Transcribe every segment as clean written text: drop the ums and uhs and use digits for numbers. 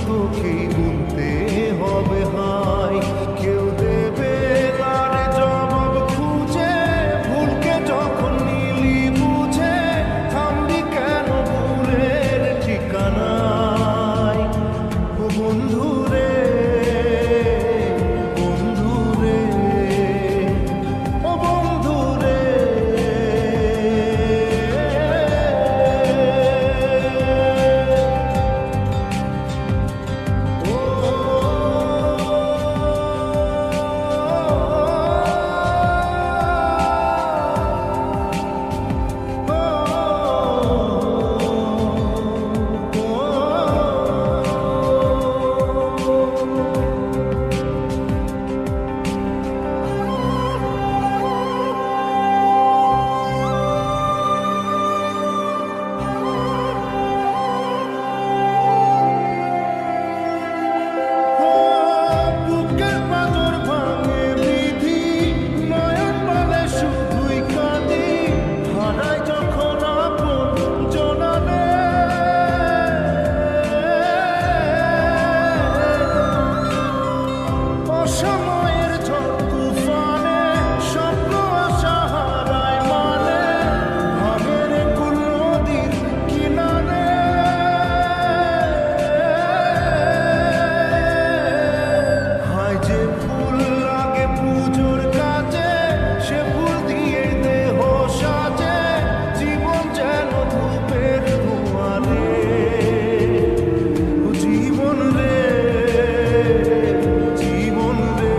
তোকেই গুনতে হবে হাই। কেউ দেবে তার জবাব খুঁজে, ভুলকে যখন নিলি বুঝে, থামবি কেন ভুলের ঠিকানায়? ও বন্ধু রে, বন্ধু রে, ও বন্ধু রে। সময়ের ঝড় তুফানে স্বপ্ন আশা হারায় মানে, ভাবের কুল নদীর কিনারে। হায় যে ফুল লাগে পুজোর কাজে, সে ফুল দিয়ে দেহ সাজে, জীবন যেন ধূপের ধোঁয়ারে। জীবন রে, জীবন রে,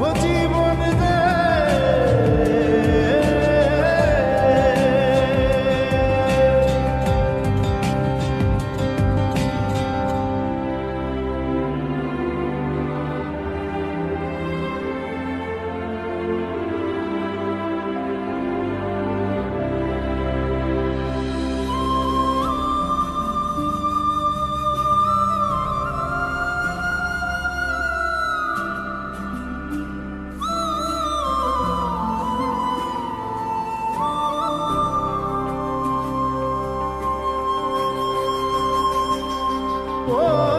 ও জীবন রে। Oh